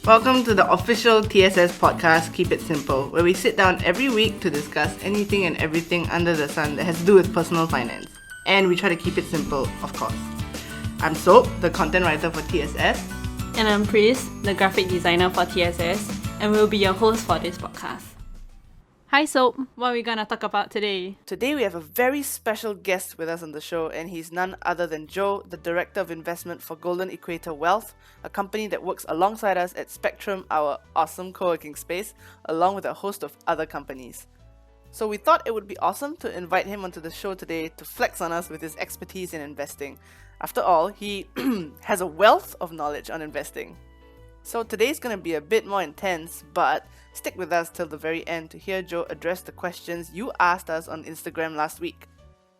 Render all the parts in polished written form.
Welcome to the official TSS podcast, Keep It Simple, where we sit down every week to discuss anything and everything under the sun that has to do with personal finance. And we try to keep it simple, of course. I'm Soap, the content writer for TSS. And I'm Pris, the graphic designer for TSS, and we'll be your host for this podcast. Hi Soap, what are we gonna talk about today? Today we have a very special guest with us on the show, and he's none other than Joe, the Director of Investment for Golden Equator Wealth, a company that works alongside us at Spectrum, our awesome co-working space, along with a host of other companies. So we thought it would be awesome to invite him onto the show today to flex on us with his expertise in investing. After all, he has a wealth of knowledge on investing. So today's going to be a bit more intense, but stick with us till the very end to hear Joe address the questions you asked us on Instagram last week.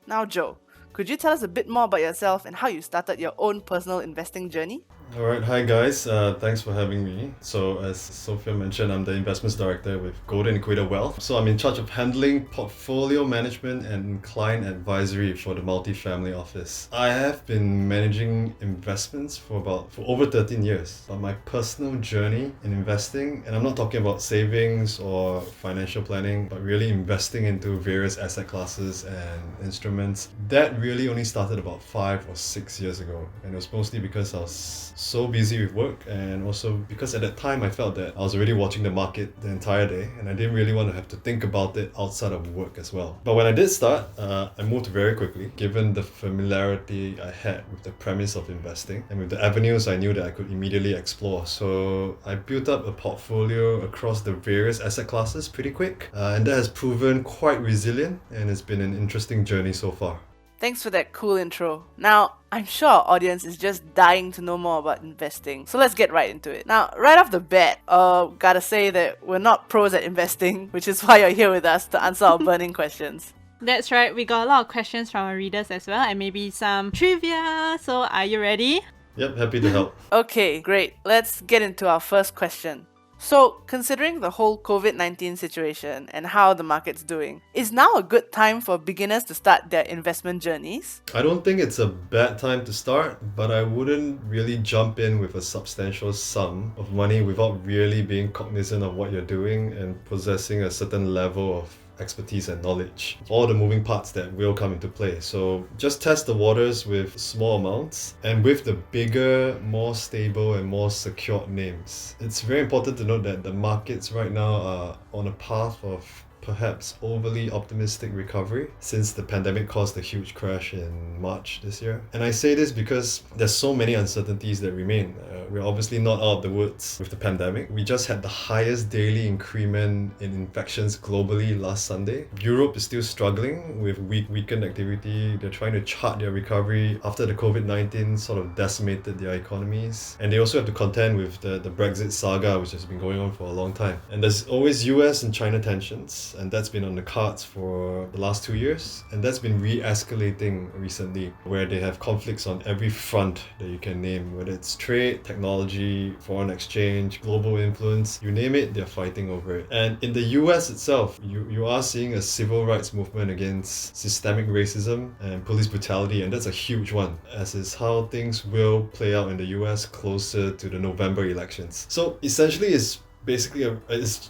Now Joe, could you tell us a bit more about yourself and how you started your own personal investing journey? Alright, hi guys, thanks for having me. So as Sophia mentioned, I'm the investments director with Golden Equator Wealth. So I'm in charge of handling portfolio management and client advisory for the multifamily office. I have been managing investments for over 13 years. But my personal journey in investing, and I'm not talking about savings or financial planning, but really investing into various asset classes and instruments, that really only started about 5 or 6 years ago. And it was mostly because I was so busy with work, and also because at that time I felt that I was already watching the market the entire day and I didn't really want to have to think about it outside of work as well. But when I did start, I moved very quickly given the familiarity I had with the premise of investing and with the avenues I knew that I could immediately explore. So I built up a portfolio across the various asset classes pretty quick, and that has proven quite resilient, and it's been an interesting journey so far. Thanks for that cool intro. Now, I'm sure our audience is just dying to know more about investing, so let's get right into it. Now, right off the bat, gotta say that we're not pros at investing, which is why you're here with us to answer our burning questions. That's right, we got a lot of questions from our readers as well, and maybe some trivia, so are you ready? Yep, happy to help. Okay, great. Let's get into our first question. So, considering the whole COVID-19 situation and how the market's doing, is now a good time for beginners to start their investment journeys? I don't think it's a bad time to start, but I wouldn't really jump in with a substantial sum of money without really being cognizant of what you're doing and possessing a certain level of expertise and knowledge of all the moving parts that will come into play. So just test the waters with small amounts and with the bigger, more stable and more secured names. It's very important to note that the markets right now are on a path of perhaps overly optimistic recovery since the pandemic caused a huge crash in March this year. And I say this because there's so many uncertainties that remain. We're obviously not out of the woods with the pandemic. We just had the highest daily increment in infections globally last Sunday. Europe is still struggling with weakened activity. They're trying to chart their recovery after the COVID-19 sort of decimated their economies. And they also have to contend with the Brexit saga, which has been going on for a long time. And there's always US and China tensions, and that's been on the cards for the last 2 years, and that's been re-escalating recently, where they have conflicts on every front that you can name, whether it's trade, technology, foreign exchange, global influence, you name it, they're fighting over it. And in the US itself, you are seeing a civil rights movement against systemic racism and police brutality, and that's a huge one, as is how things will play out in the US closer to the November elections. So essentially it's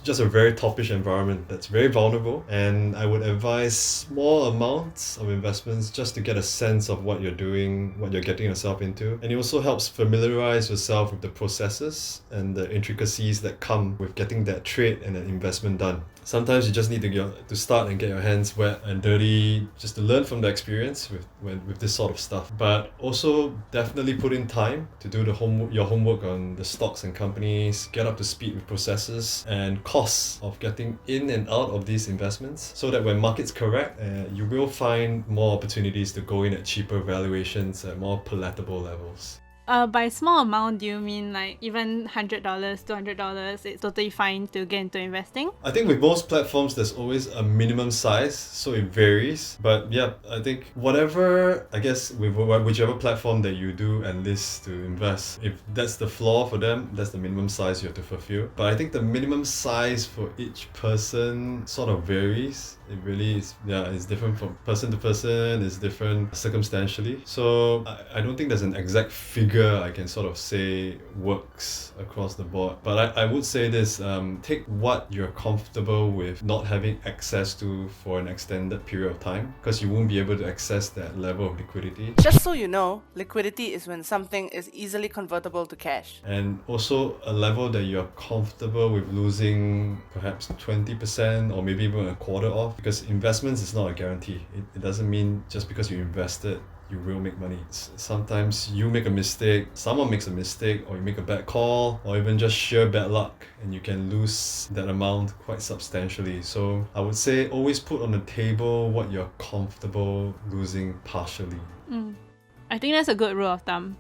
just a very toppish environment that's very vulnerable, and I would advise small amounts of investments just to get a sense of what you're doing, what you're getting yourself into. And it also helps familiarize yourself with the processes and the intricacies that come with getting that trade and an investment done. Sometimes you just need to start and get your hands wet and dirty just to learn from the experience with this sort of stuff. But also definitely put in time to do your homework on the stocks and companies, get up to speed with processes and costs of getting in and out of these investments, so that when markets correct, you will find more opportunities to go in at cheaper valuations at more palatable levels. By small amount, do you mean like even $100, $200? It's totally fine to get into investing? I think with most platforms, there's always a minimum size, so it varies. But yeah, I think whatever, I guess with whichever platform that you do enlist to invest, if that's the floor for them, that's the minimum size you have to fulfill. But I think the minimum size for each person sort of varies. It really is, it's different from person to person, it's different circumstantially. So I don't think there's an exact figure figure I can sort of say works across the board. But I would say this, take what you're comfortable with not having access to for an extended period of time, because you won't be able to access that level of liquidity. Just so you know, liquidity is when something is easily convertible to cash. And also a level that you're comfortable with losing perhaps 20% or maybe even a quarter off, because investments is not a guarantee. It doesn't mean just because you invested you will make money. Sometimes you make a mistake, someone makes a mistake, or you make a bad call, or even just sheer bad luck, and you can lose that amount quite substantially. So I would say always put on the table what you're comfortable losing partially. I think that's a good rule of thumb.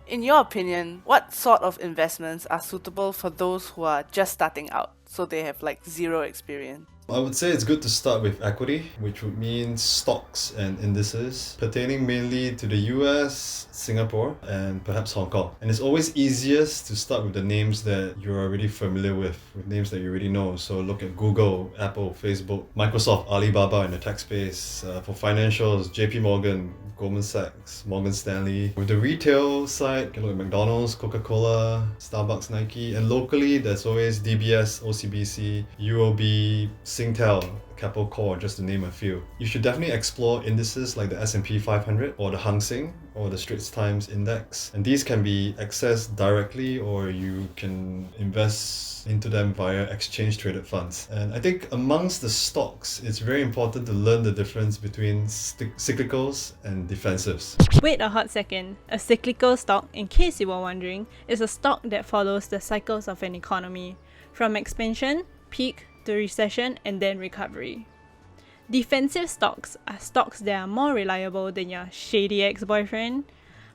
In your opinion, what sort of investments are suitable for those who are just starting out, so they have like zero experience? I would say it's good to start with equity, which would mean stocks and indices pertaining mainly to the US, Singapore, and perhaps Hong Kong. And it's always easiest to start with the names that you're already familiar with names that you already know. So look at Google, Apple, Facebook, Microsoft, Alibaba in the tech space. For financials, JP Morgan, Goldman Sachs, Morgan Stanley. With the retail side, you can look at McDonald's, Coca-Cola, Starbucks, Nike. And locally, there's always DBS, OCBC, UOB, Singtel, Capital Core, just to name a few. You should definitely explore indices like the S&P 500 or the Hang Seng or the Straits Times Index. And these can be accessed directly, or you can invest into them via exchange traded funds. And I think amongst the stocks, it's very important to learn the difference between cyclicals and defensives. Wait a hot second. A cyclical stock, in case you were wondering, is a stock that follows the cycles of an economy, from expansion, peak, to recession, and then recovery. Defensive stocks are stocks that are more reliable than your shady ex-boyfriend,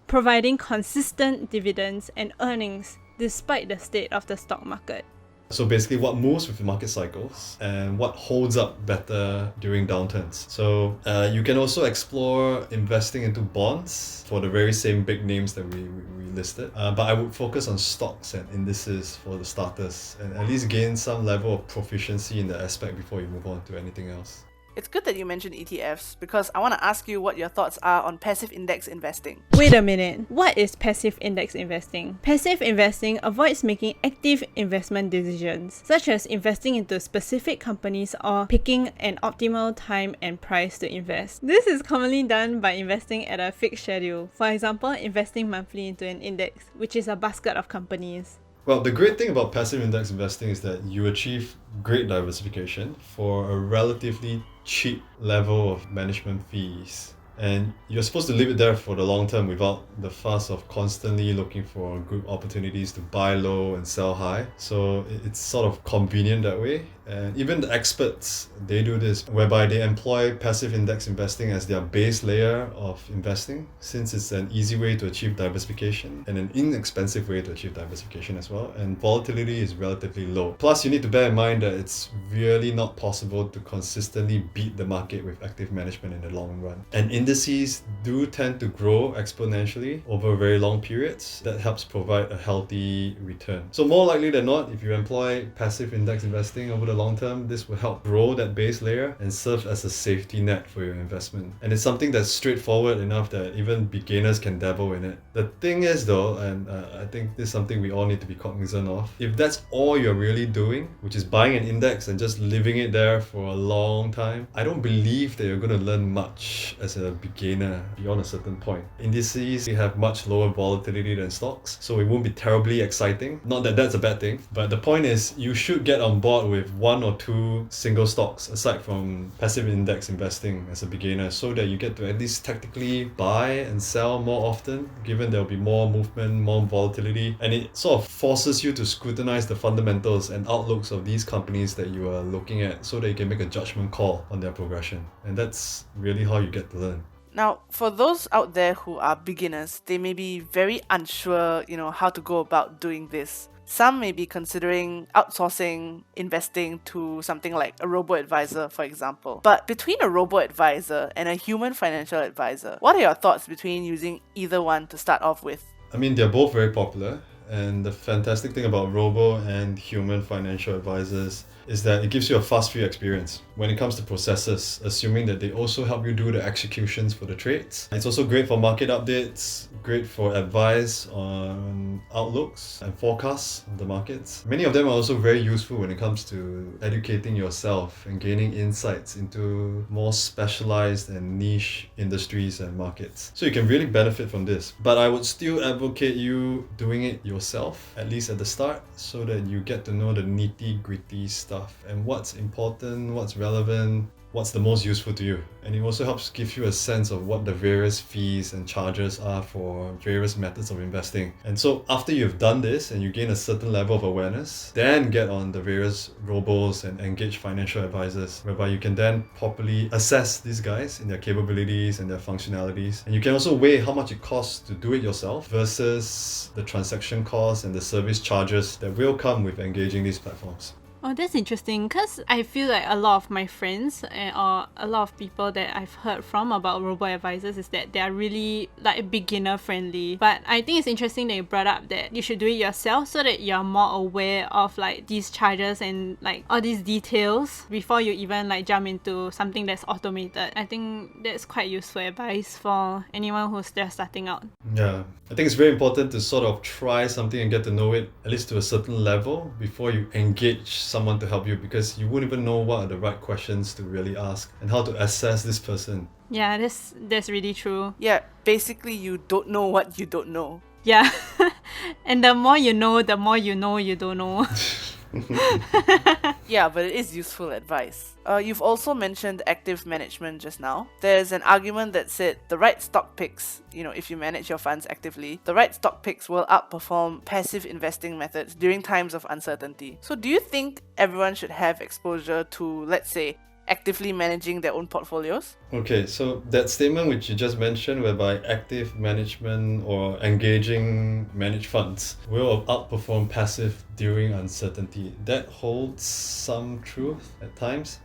providing consistent dividends and earnings despite the state of the stock market. So basically what moves with the market cycles and what holds up better during downturns. So you can also explore investing into bonds for the very same big names that we listed. But I would focus on stocks and indices for the starters, and at least gain some level of proficiency in the aspect before you move on to anything else. It's good that you mentioned ETFs because I want to ask you what your thoughts are on passive index investing. Wait a minute, what is passive index investing? Passive investing avoids making active investment decisions, such as investing into specific companies or picking an optimal time and price to invest. This is commonly done by investing at a fixed schedule, for example, investing monthly into an index, which is a basket of companies. Well, the great thing about passive index investing is that you achieve great diversification for a relatively cheap level of management fees. And you're supposed to leave it there for the long term without the fuss of constantly looking for good opportunities to buy low and sell high. So it's sort of convenient that way. And even the experts, they do this, whereby they employ passive index investing as their base layer of investing, since it's an easy way to achieve diversification and an inexpensive way to achieve diversification as well. And volatility is relatively low. Plus, you need to bear in mind that it's really not possible to consistently beat the market with active management in the long run. And indices do tend to grow exponentially over very long periods. That helps provide a healthy return. So more likely than not, if you employ passive index investing over the long term, this will help grow that base layer and serve as a safety net for your investment. And it's something that's straightforward enough that even beginners can dabble in it. The thing is though, and I think this is something we all need to be cognizant of, if that's all you're really doing, which is buying an index and just leaving it there for a long time, I don't believe that you're going to learn much as a beginner beyond a certain point. Indices have much lower volatility than stocks, so it won't be terribly exciting. Not that that's a bad thing, but the point is you should get on board with one or two single stocks aside from passive index investing as a beginner, so that you get to at least tactically buy and sell more often, given there'll be more movement, more volatility, and it sort of forces you to scrutinize the fundamentals and outlooks of these companies that you are looking at, so that you can make a judgment call on their progression. And that's really how you get to learn. Now, for those out there who are beginners, they may be very unsure, how to go about doing this. Some may be considering outsourcing investing to something like a Robo advisor, for example. But between a Robo advisor and a human financial advisor, what are your thoughts between using either one to start off with? I mean, they're both very popular. And the fantastic thing about Robo and human financial advisors is that it gives you a fast-free experience when it comes to processes, assuming that they also help you do the executions for the trades. It's also great for market updates, great for advice on outlooks and forecasts of the markets. Many of them are also very useful when it comes to educating yourself and gaining insights into more specialized and niche industries and markets. So you can really benefit from this. But I would still advocate you doing it yourself, at least at the start, so that you get to know the nitty-gritty stuff and what's important, what's relevant, what's the most useful to you. And it also helps give you a sense of what the various fees and charges are for various methods of investing. And so after you've done this and you gain a certain level of awareness, then get on the various robos and engage financial advisors, whereby you can then properly assess these guys in their capabilities and their functionalities. And you can also weigh how much it costs to do it yourself versus the transaction costs and the service charges that will come with engaging these platforms. Oh, that's interesting, because I feel like a lot of my friends or a lot of people that I've heard from about robo-advisors is that they are really like beginner friendly. But I think it's interesting that you brought up that you should do it yourself so that you're more aware of like these charges and like all these details before you even like jump into something that's automated. I think that's quite useful advice for anyone who's just starting out. Yeah, I think it's very important to sort of try something and get to know it at least to a certain level before you engage someone to help you, because you wouldn't even know what are the right questions to really ask and how to assess this person. Yeah, that's really true. Yeah, basically you don't know what you don't know. Yeah. And the more you know you don't know. Yeah, but it is useful advice. You've also mentioned active management just now. There's an argument that said the right stock picks, if you manage your funds actively, the right stock picks will outperform passive investing methods during times of uncertainty. So do you think everyone should have exposure to, let's say, actively managing their own portfolios? Okay, so that statement which you just mentioned, whereby active management or engaging managed funds will outperform passive during uncertainty, that holds some truth at times.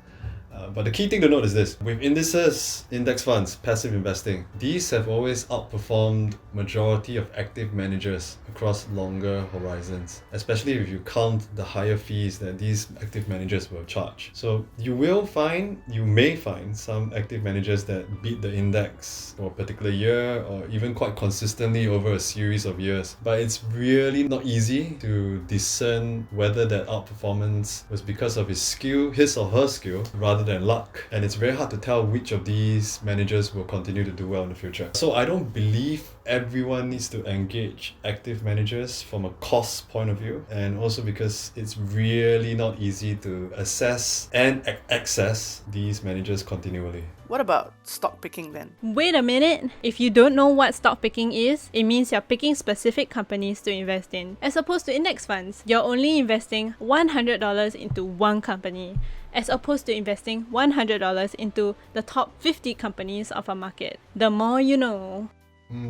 But the key thing to note is this: with indices, index funds, passive investing, these have always outperformed majority of active managers across longer horizons, especially if you count the higher fees that these active managers will charge. So you may find some active managers that beat the index for a particular year or even quite consistently over a series of years. But it's really not easy to discern whether that outperformance was because of his or her skill, rather than luck. And it's very hard to tell which of these managers will continue to do well in the future. So I don't believe everyone needs to engage active managers from a cost point of view, and also because it's really not easy to assess and access these managers continually. What about stock picking then? Wait a minute. If you don't know what stock picking is, it means you're picking specific companies to invest in. As opposed to index funds, you're only investing $100 into one company, as opposed to investing $100 into the top 50 companies of a market. The more you know.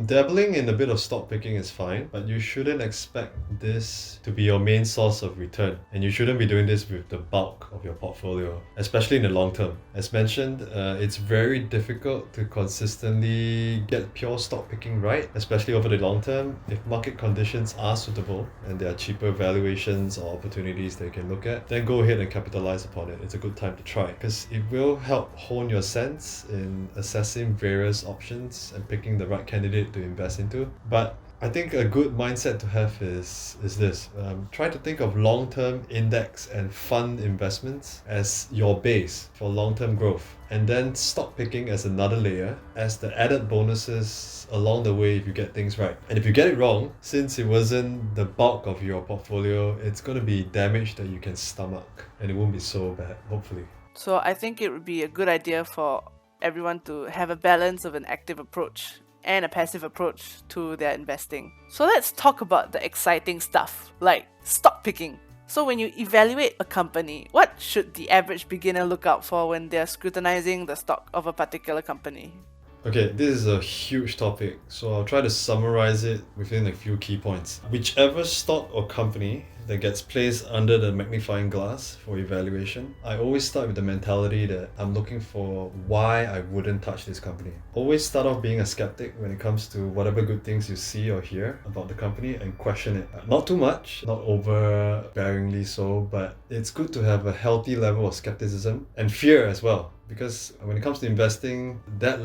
Dabbling in a bit of stock picking is fine, but you shouldn't expect this to be your main source of return, and you shouldn't be doing this with the bulk of your portfolio, especially in the long term. As mentioned, it's very difficult to consistently get pure stock picking right, especially over the long term. If market conditions are suitable and there are cheaper valuations or opportunities that you can look at, then go ahead and capitalize upon it. It's a good time to try, because it will help hone your sense in assessing various options and picking the right candidate to invest into. But I think a good mindset to have is this. Try to think of long-term index and fund investments as your base for long-term growth, and then stock picking as another layer, as the added bonuses along the way if you get things right. And if you get it wrong, since it wasn't the bulk of your portfolio, it's going to be damage that you can stomach, and it won't be so bad, hopefully. So I think it would be a good idea for everyone to have a balance of an active approach and a passive approach to their investing. So let's talk about the exciting stuff, like stock picking. So when you evaluate a company, what should the average beginner look out for when they're scrutinizing the stock of a particular company? Okay, this is a huge topic, so I'll try to summarize it within a few key points. Whichever stock or company that gets placed under the magnifying glass for evaluation, I always start with the mentality that I'm looking for why I wouldn't touch this company. Always start off being a skeptic when it comes to whatever good things you see or hear about the company and question it. Not too much, not overbearingly so, but it's good to have a healthy level of skepticism and fear as well. Because when it comes to investing, that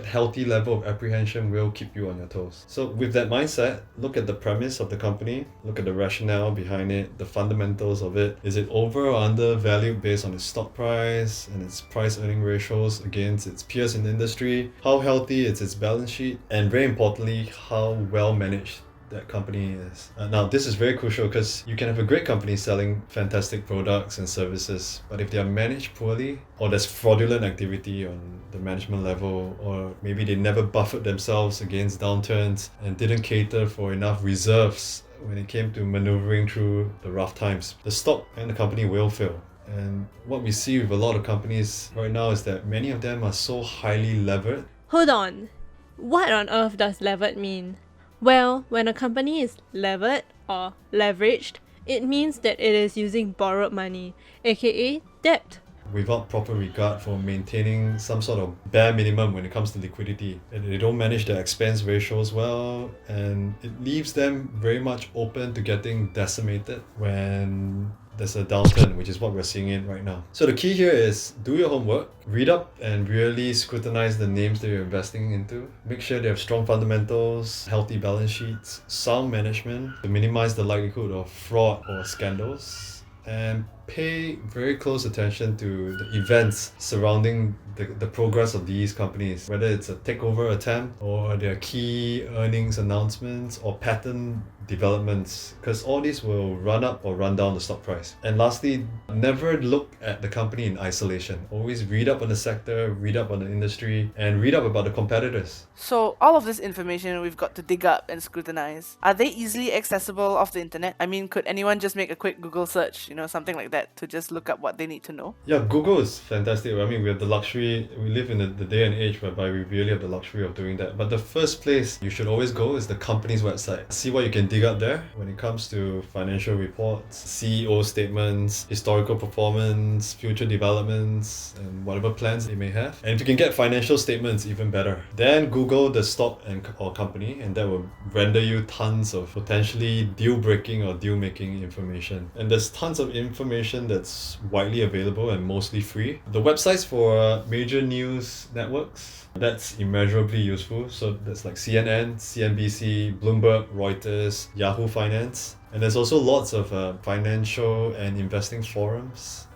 healthy level of apprehension will keep you on your toes. So with that mindset, look at the premise of the company, look at the rationale behind it, the fundamentals of it. Is it over or undervalued based on its stock price and its price earning ratios against its peers in the industry? How healthy is its balance sheet? And very importantly, how well managed that company is. Now, this is very crucial because you can have a great company selling fantastic products and services, but if they are managed poorly, or there's fraudulent activity on the management level, or maybe they never buffered themselves against downturns and didn't cater for enough reserves when it came to maneuvering through the rough times, the stock and the company will fail. And what we see with a lot of companies right now is that many of them are so highly levered. Hold on. What on earth does levered mean? Well, when a company is levered or leveraged, it means that it is using borrowed money, aka debt. Without proper regard for maintaining some sort of bare minimum when it comes to liquidity. And they don't manage their expense ratios well, and it leaves them very much open to getting decimated when there's a downturn, which is what we're seeing in right now. So the key here is do your homework, read up and really scrutinize the names that you're investing into. Make sure they have strong fundamentals, healthy balance sheets, sound management to minimize the likelihood of fraud or scandals, and pay very close attention to the events surrounding the progress of these companies, whether it's a takeover attempt or their key earnings announcements or patent developments, because all these will run up or run down the stock price. And lastly, never look at the company in isolation. Always read up on the sector, read up on the industry, and read up about the competitors. So all of this information we've got to dig up and scrutinize. Are they easily accessible off the internet? I mean, could anyone just make a quick Google search, something like that, to just look up what they need to know? Yeah, Google is fantastic. I mean, we have the luxury, we live in the day and age whereby we really have the luxury of doing that. But the first place you should always go is the company's website. See what you can dig up there when it comes to financial reports, CEO statements, historical performance, future developments, and whatever plans they may have. And if you can get financial statements, even better. Then Google the stock or company, and that will render you tons of potentially deal-breaking or deal-making information. And there's tons of information that's widely available and mostly free. The websites for major news networks, that's immeasurably useful. So that's like CNN, CNBC, Bloomberg, Reuters, Yahoo Finance. And there's also lots of financial and investment forums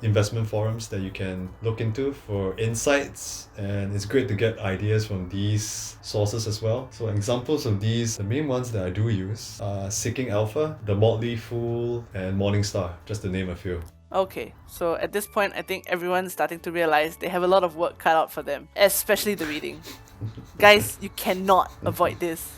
that you can look into for insights. And it's great to get ideas from these sources as well. So examples of these, the main ones that I do use are Seeking Alpha, The Motley Fool, and Morningstar, just to name a few. Okay, so at this point, I think everyone's starting to realize they have a lot of work cut out for them, especially the reading. Guys, you cannot avoid this.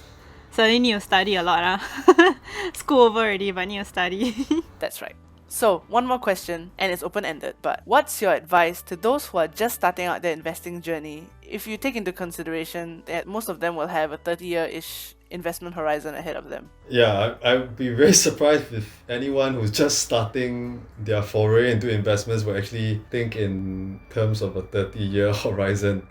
So you need to study a lot, huh? School over already, but need to study. That's right. So, one more question, and it's open-ended, but what's your advice to those who are just starting out their investing journey? If you take into consideration that most of them will have a 30-year-ish investment horizon ahead of them. Yeah, I would be very surprised if anyone who's just starting their foray into investments will actually think in terms of a 30-year horizon.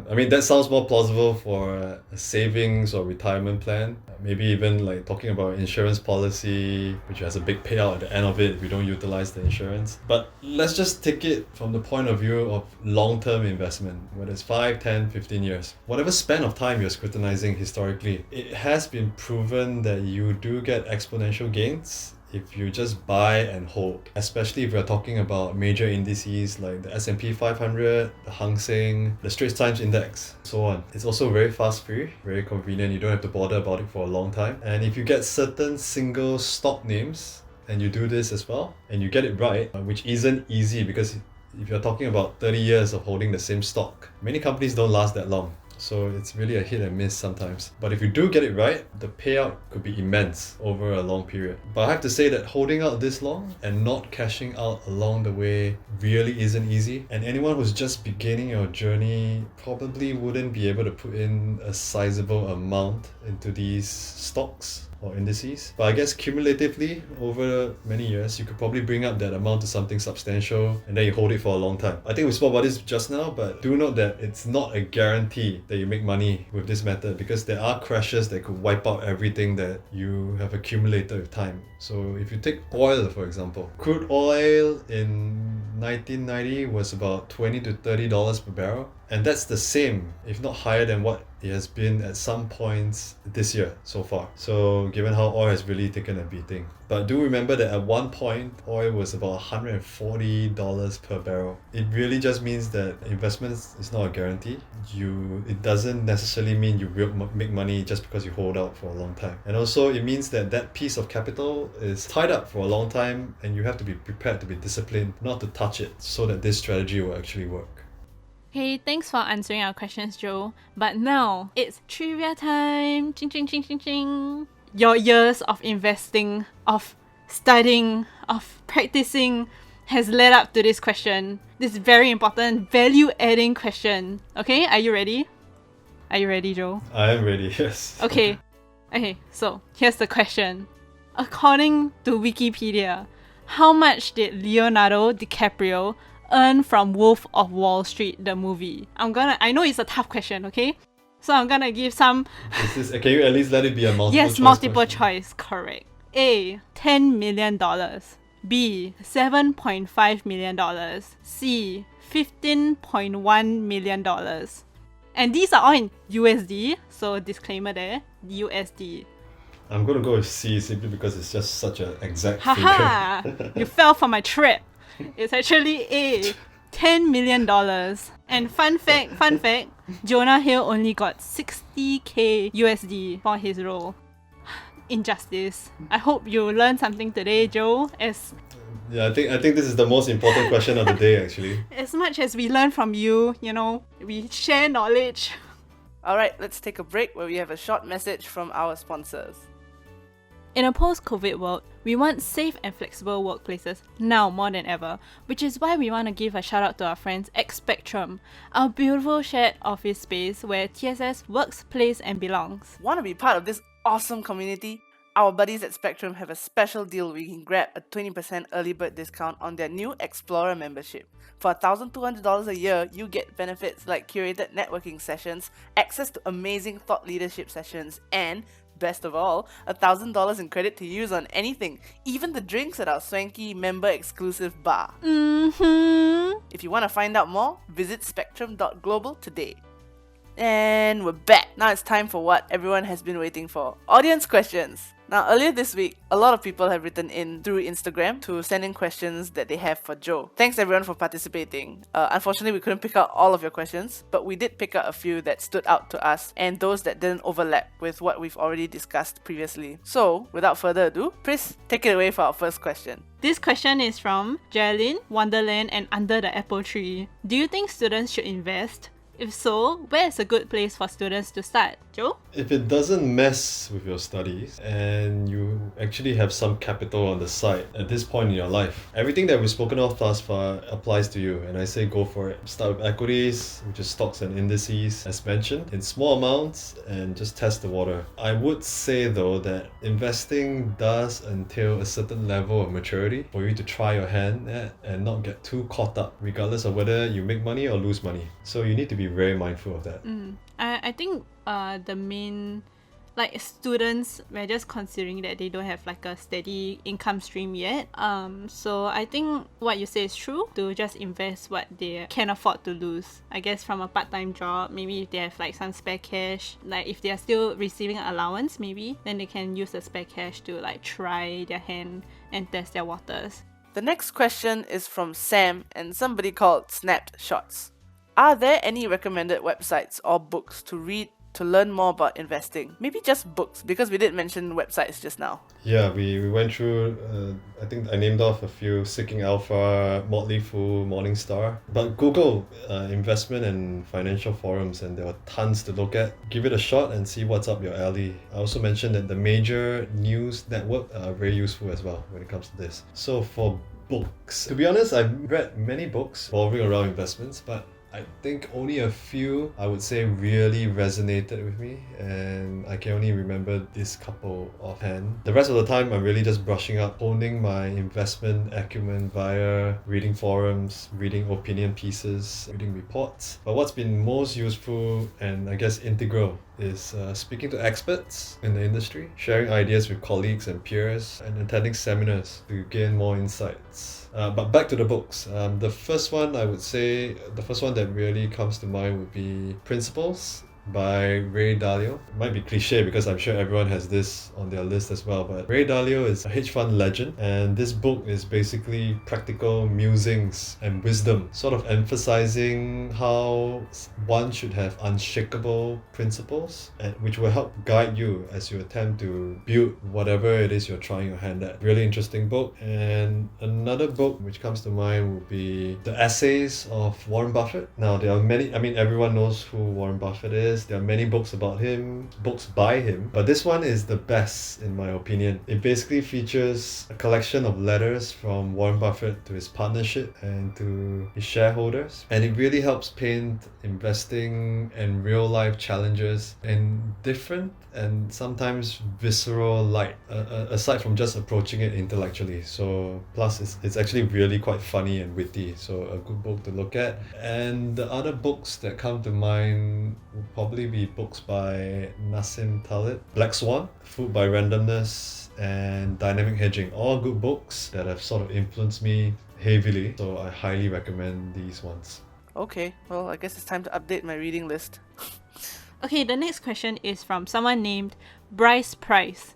I mean, that sounds more plausible for a savings or retirement plan. Maybe even like talking about insurance policy, which has a big payout at the end of it if you don't utilize the insurance. But let's just take it from the point of view of long-term investment, whether it's 5, 10, 15 years. Whatever span of time you're scrutinizing historically, it has been proven that you do get exponential gains if you just buy and hold, especially if we're talking about major indices like the S&P 500, the Hang Seng, the Straits Times Index, so on. It's also very fast-free, very convenient. You don't have to bother about it for a long time. And if you get certain single stock names, and you do this as well, and you get it right, which isn't easy because if you're talking about 30 years of holding the same stock, many companies don't last that long. So it's really a hit and miss sometimes. But if you do get it right, the payout could be immense over a long period. But I have to say that holding out this long and not cashing out along the way really isn't easy. And anyone who's just beginning your journey probably wouldn't be able to put in a sizable amount into these stocks. or indices. But I guess cumulatively, over many years, you could probably bring up that amount to something substantial and then you hold it for a long time. I think we spoke about this just now, but do note that it's not a guarantee that you make money with this method, because there are crashes that could wipe out everything that you have accumulated with time. So if you take oil, for example, crude oil in 1990 was about $20 to $30 per barrel. And that's the same, if not higher than what it has been at some points this year so far. So given how oil has really taken a beating. But do remember that at one point, oil was about $140 per barrel. It really just means that investments is not a guarantee. It doesn't necessarily mean you will make money just because you hold out for a long time. And also it means that that piece of capital is tied up for a long time and you have to be prepared to be disciplined not to touch it so that this strategy will actually work. Hey, thanks for answering our questions, Joe. But now, it's trivia time! Ching ching ching ching ching! Your years of investing, of studying, of practicing has led up to this question. This very important, value-adding question. Okay, are you ready? Are you ready, Joe? I am ready, yes. Okay, so here's the question. According to Wikipedia, how much did Leonardo DiCaprio earn from Wolf of Wall Street, the movie? I know it's a tough question, okay? So I'm gonna give some... Can you at least let it be a multiple choice? Yes, multiple choice, correct. A, $10 million. B, $7.5 million. C, $15.1 million. And these are all in USD, so disclaimer there, USD. I'm gonna go with C simply because it's just such an exact Haha! figure. You fell for my trap. It's actually A, $10 million. And fun fact, Jonah Hill only got 60k USD for his role. Injustice. I hope you learned something today, Joe. Yeah, I think this is the most important question of the day, actually. As much as we learn from you, we share knowledge. Alright, let's take a break where we have a short message from our sponsors. In a post-COVID world, we want safe and flexible workplaces now more than ever, which is why we want to give a shout out to our friends at Spectrum, our beautiful shared office space where TSS works, plays and belongs. Want to be part of this awesome community? Our buddies at Spectrum have a special deal where you can grab a 20% early bird discount on their new Explorer membership. For $1,200 a year, you get benefits like curated networking sessions, access to amazing thought leadership sessions, and best of all, $1,000 in credit to use on anything, even the drinks at our swanky member-exclusive bar. If you want to find out more, visit spectrum.global today. And we're back! Now it's time for what everyone has been waiting for. Audience questions! Now earlier this week, a lot of people have written in through Instagram to send in questions that they have for Joe. Thanks everyone for participating. Unfortunately, we couldn't pick out all of your questions, but we did pick out a few that stood out to us and those that didn't overlap with what we've already discussed previously. So, without further ado, Pris, take it away for our first question. This question is from Geraldine, Wonderland and Under the Apple Tree. Do you think students should invest? If so, where is a good place for students to start? Joe? If it doesn't mess with your studies and you actually have some capital on the side at this point in your life, everything that we've spoken of thus far applies to you, and I say go for it. Start with equities, which is stocks and indices, as mentioned, in small amounts, and just test the water. I would say though that investing does entail a certain level of maturity for you to try your hand at and not get too caught up, regardless of whether you make money or lose money. So you need to be very mindful of that. I think the main, students, we're just considering that they don't have a steady income stream yet. So I think what you say is true, to just invest what they can afford to lose. I guess from a part-time job, maybe if they have some spare cash, if they are still receiving an allowance maybe, then they can use the spare cash to try their hand and test their waters. The next question is from Sam and somebody called Snapped Shots. Are there any recommended websites or books to read to learn more about investing? Maybe just books, because we did mention websites just now. Yeah, we went through, I think I named off a few: Seeking Alpha, Motley Fool, Morningstar. But Google investment and financial forums, and there are tons to look at. Give it a shot and see what's up your alley. I also mentioned that the major news network are very useful as well when it comes to this. So for books, to be honest, I've read many books revolving around investments, but I think only a few, I would say, really resonated with me, and I can only remember this couple offhand. The rest of the time, I'm really just brushing up, honing my investment acumen via reading forums, reading opinion pieces, reading reports. But what's been most useful and I guess integral is speaking to experts in the industry, sharing ideas with colleagues and peers, and attending seminars to gain more insights. But back to the books. The first one I would say, the first one that really comes to mind would be Principles by Ray Dalio. It might be cliche because I'm sure everyone has this on their list as well, but Ray Dalio is a hedge fund legend, and this book is basically practical musings and wisdom, sort of emphasizing how one should have unshakable principles, and which will help guide you as you attempt to build whatever it is you're trying your hand at. Really interesting book. And another book which comes to mind would be The Essays of Warren Buffett. Now, there are many, I mean, everyone knows who Warren Buffett is. There are many books about him, books by him, but this one is the best in my opinion. It basically features a collection of letters from Warren Buffett to his partnership and to his shareholders, and it really helps paint investing and real life challenges in different and sometimes visceral light, aside from just approaching it intellectually. So plus it's actually really quite funny and witty, so a good book to look at. And the other books that come to mind would probably be books by Nassim Taleb. Black Swan, Fooled by Randomness, and Dynamic Hedging, all good books that have sort of influenced me heavily, so I highly recommend these ones. Okay, well, I guess it's time to update my reading list. Okay, the next question is from someone named Bryce Price.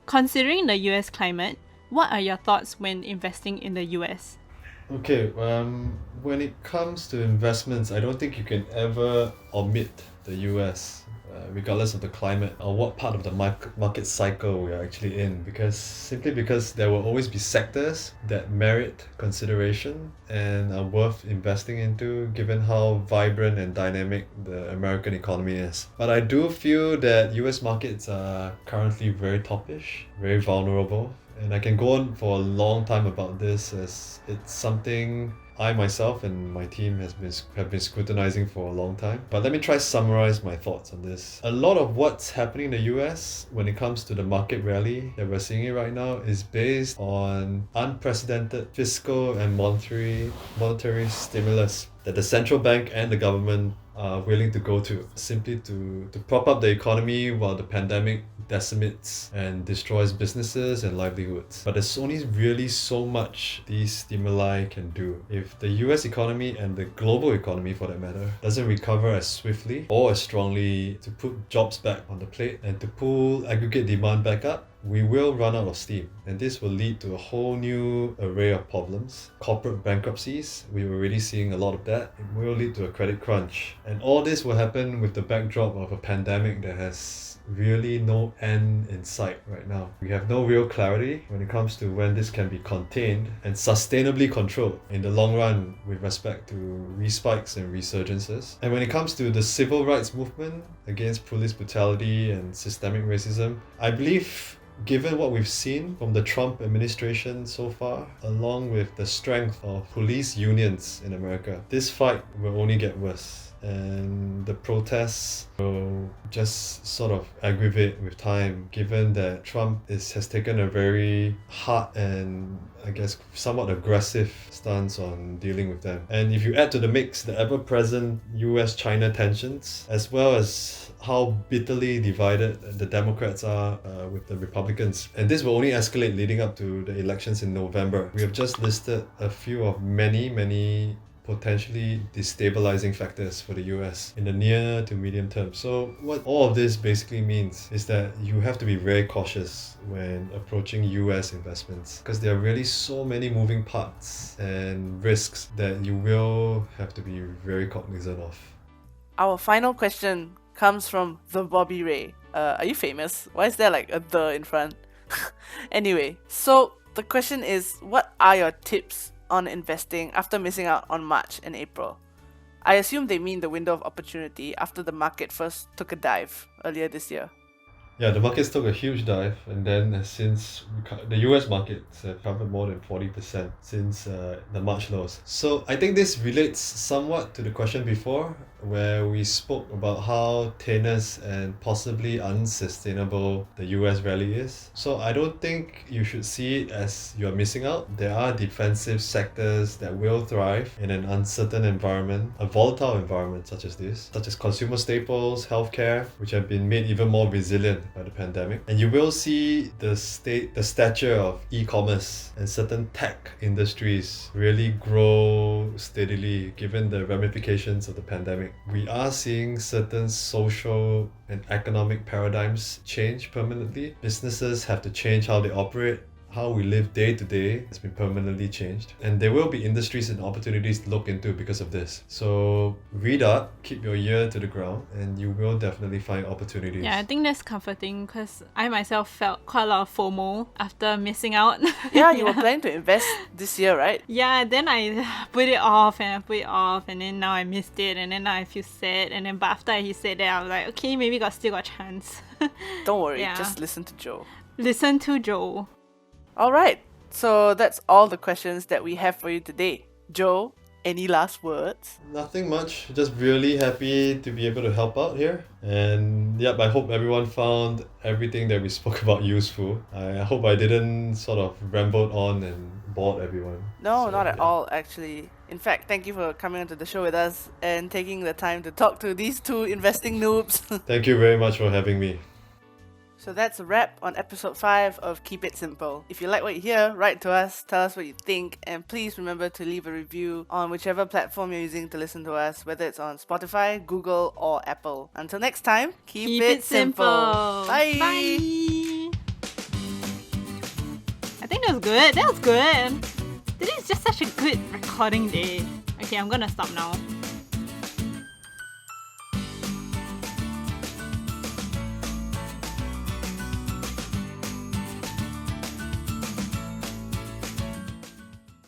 Considering the US climate, what are your thoughts when investing in the US? Okay, when it comes to investments, I don't think you can ever omit the US, regardless of the climate or what part of the market cycle we are actually in, simply because there will always be sectors that merit consideration and are worth investing into, given how vibrant and dynamic the American economy is. But I do feel that US markets are currently very toppish, very vulnerable, and I can go on for a long time about this, as it's something I myself and my team have been scrutinizing for a long time. But let me try summarize my thoughts on this. A lot of what's happening in the US when it comes to the market rally that we're seeing right now is based on unprecedented fiscal and monetary stimulus that the central bank and the government are willing to go to, simply to prop up the economy while the pandemic decimates and destroys businesses and livelihoods. But there's only really so much these stimuli can do. If the US economy and the global economy, for that matter, doesn't recover as swiftly or as strongly to put jobs back on the plate and to pull aggregate demand back up, we will run out of steam, and this will lead to a whole new array of problems. Corporate bankruptcies, we were already seeing a lot of that. It will lead to a credit crunch, and all this will happen with the backdrop of a pandemic that has really no end in sight right now. We have no real clarity when it comes to when this can be contained and sustainably controlled in the long run with respect to respikes and resurgences. And when it comes to the civil rights movement against police brutality and systemic racism, I believe, given what we've seen from the Trump administration so far, along with the strength of police unions in America, this fight will only get worse. And the protests will just sort of aggravate with time, given that Trump has taken a very hard and I guess somewhat aggressive stance on dealing with them. And if you add to the mix the ever-present US-China tensions, as well as how bitterly divided the Democrats are with the Republicans, and this will only escalate leading up to the elections in November. We have just listed a few of many potentially destabilizing factors for the US in the near to medium term. So what all of this basically means is that you have to be very cautious when approaching US investments, because there are really so many moving parts and risks that you will have to be very cognizant of. Our final question comes from the Bobby Ray. Are you famous? Why is there like a the in front? Anyway, so the question is, what are your tips on investing after missing out on March and April? I assume they mean the window of opportunity after the market first took a dive earlier this year. Yeah, the markets took a huge dive, and then has since the US markets have recovered more than 40% since the March lows. So I think this relates somewhat to the question before, where we spoke about how heinous and possibly unsustainable the US rally is. So I don't think you should see it as you're missing out. There are defensive sectors that will thrive in an uncertain environment, a volatile environment such as this, such as consumer staples, healthcare, which have been made even more resilient by the pandemic. And you will see the stature of e-commerce and certain tech industries really grow steadily given the ramifications of the pandemic. We are seeing certain social and economic paradigms change permanently. Businesses have to change how they operate. How we live day to day has been permanently changed, and there will be industries and opportunities to look into because of this. So read up, keep your ear to the ground, and you will definitely find opportunities. Yeah, I think that's comforting because I myself felt quite a lot of FOMO after missing out. Yeah, you were planning to invest this year, right? Yeah, then I put it off and I put it off, and then now I missed it, and then now I feel sad, and then but after he said that, I was like, okay, maybe still got a chance. Don't worry, Yeah. just listen to Joe. Listen to Joe. Alright, so that's all the questions that we have for you today. Joe, any last words? Nothing much, just really happy to be able to help out here. And yep, I hope everyone found everything that we spoke about useful. I hope I didn't sort of ramble on and bored everyone. No, So, not at yeah. all, actually. In fact, thank you for coming onto the show with us and taking the time to talk to these two investing noobs. Thank you very much for having me. So that's a wrap on episode 5 of Keep It Simple. If you like what you hear, write to us, tell us what you think, and please remember to leave a review on whichever platform you're using to listen to us, whether it's on Spotify, Google, or Apple. Until next time, keep it simple. Bye. Bye. I think that was good. That was good. Today is just such a good recording day. Okay, I'm gonna stop now.